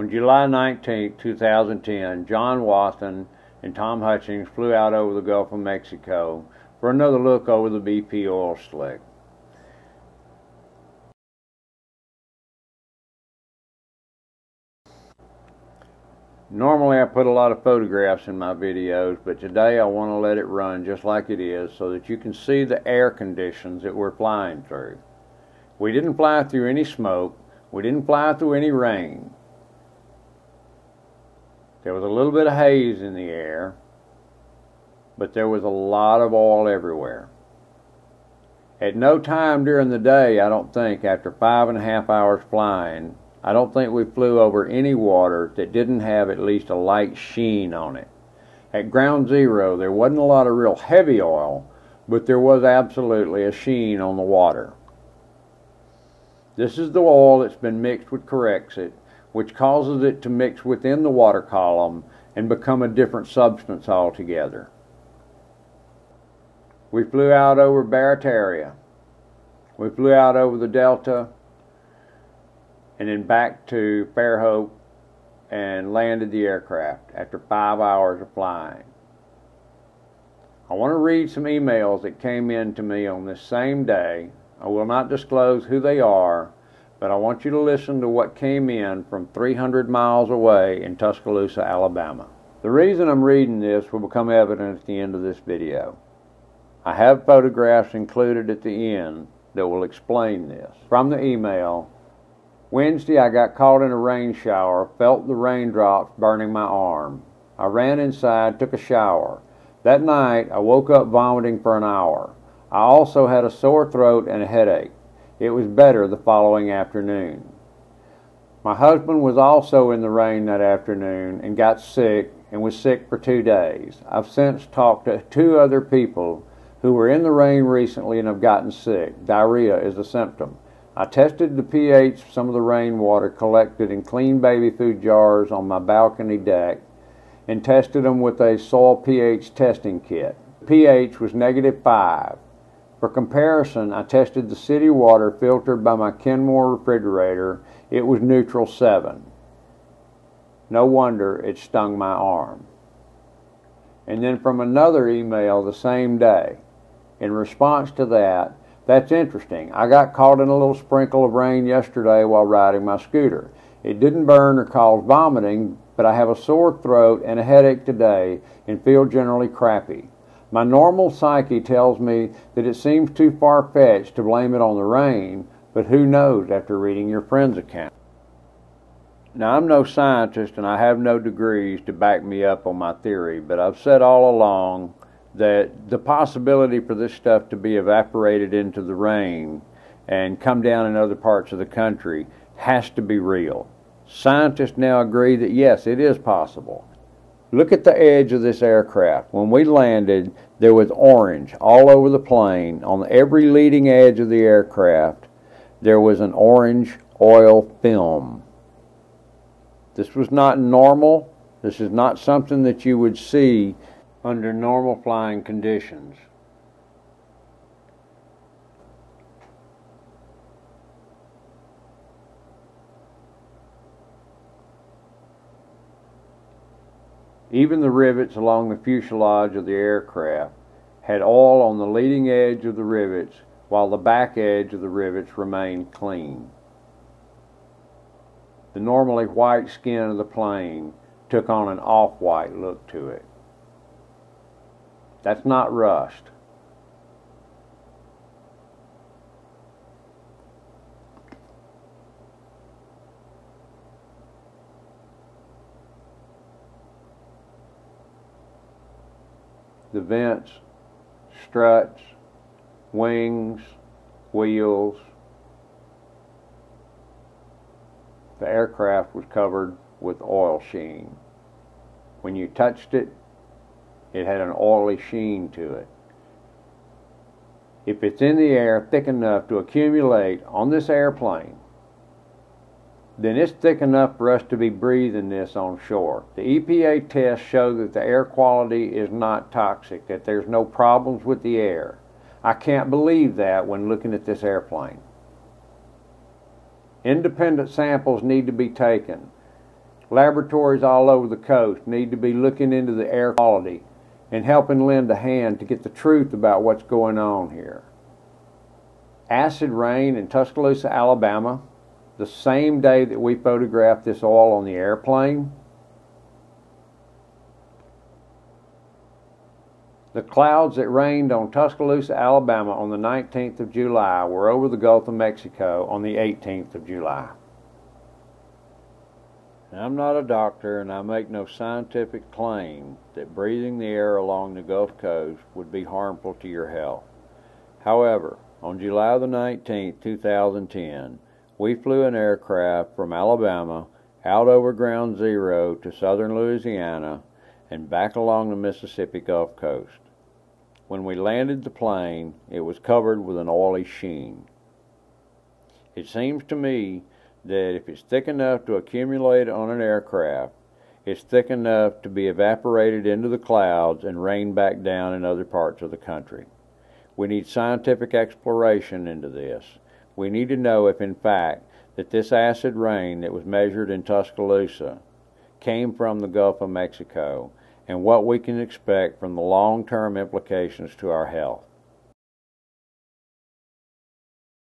On July 19, 2010, John Wathen and Tom Hutchings flew out over the Gulf of Mexico for another look over the BP oil slick. Normally I put a lot of photographs in my videos, but today I want to let it run just like it is so that you can see the air conditions that we're flying through. We didn't fly through any smoke. We didn't fly through any rain. There was a little bit of haze in the air, but there was a lot of oil everywhere. At no time during the day, I don't think, after 5.5 hours flying, I don't think we flew over any water that didn't have at least a light sheen on it. At ground zero, there wasn't a lot of real heavy oil, but there was absolutely a sheen on the water. This is the oil that's been mixed with Corexit, which causes it to mix within the water column and become a different substance altogether. We flew out over Barataria. We flew out over the Delta and then back to Fairhope and landed the aircraft after 5 hours of flying. I want to read some emails that came in to me on this same day. I will not disclose who they are, but I want you to listen to what came in from 300 miles away in Tuscaloosa, Alabama. The reason I'm reading this will become evident at the end of this video. I have photographs included at the end that will explain this. From the email, Wednesday I got caught in a rain shower, felt the raindrops burning my arm. I ran inside, took a shower. That night I woke up vomiting for an hour. I also had a sore throat and a headache. It was better the following afternoon. My husband was also in the rain that afternoon and got sick and was sick for 2 days. I've since talked to 2 other people who were in the rain recently and have gotten sick. Diarrhea is a symptom. I tested the pH of some of the rainwater collected in clean baby food jars on my balcony deck and tested them with a soil pH testing kit. The pH was -5. For comparison, I tested the city water filtered by my Kenmore refrigerator. It was neutral 7. No wonder it stung my arm. And then from another email the same day, in response to that, that's interesting. I got caught in a little sprinkle of rain yesterday while riding my scooter. It didn't burn or cause vomiting, but I have a sore throat and a headache today and feel generally crappy. My normal psyche tells me that it seems too far-fetched to blame it on the rain, but who knows after reading your friend's account. Now, I'm no scientist and I have no degrees to back me up on my theory, but I've said all along that the possibility for this stuff to be evaporated into the rain and come down in other parts of the country has to be real. Scientists now agree that yes, it is possible. Look at the edge of this aircraft. When we landed, there was orange all over the plane. On every leading edge of the aircraft, there was an orange oil film. This was not normal. This is not something that you would see under normal flying conditions. Even the rivets along the fuselage of the aircraft had oil on the leading edge of the rivets, while the back edge of the rivets remained clean. The normally white skin of the plane took on an off-white look to it. That's not rust. The vents, struts, wings, wheels. The aircraft was covered with oil sheen. When you touched it, it had an oily sheen to it. If it's in the air thick enough to accumulate on this airplane, then it's thick enough for us to be breathing this on shore. The EPA tests show that the air quality is not toxic, that there's no problems with the air. I can't believe that when looking at this airplane. Independent samples need to be taken. Laboratories all over the coast need to be looking into the air quality and helping lend a hand to get the truth about what's going on here. Acid rain in Tuscaloosa, Alabama, the same day that we photographed this oil on the airplane. The clouds that rained on Tuscaloosa, Alabama on the 19th of July were over the Gulf of Mexico on the 18th of July. Now, I'm not a doctor, and I make no scientific claim that breathing the air along the Gulf Coast would be harmful to your health. However, on July the 19th, 2010, we flew an aircraft from Alabama out over Ground Zero to southern Louisiana and back along the Mississippi Gulf Coast. When we landed the plane, it was covered with an oily sheen. It seems to me that if it's thick enough to accumulate on an aircraft, it's thick enough to be evaporated into the clouds and rain back down in other parts of the country. We need scientific exploration into this. We need to know if, in fact, that this acid rain that was measured in Tuscaloosa came from the Gulf of Mexico, and what we can expect from the long-term implications to our health.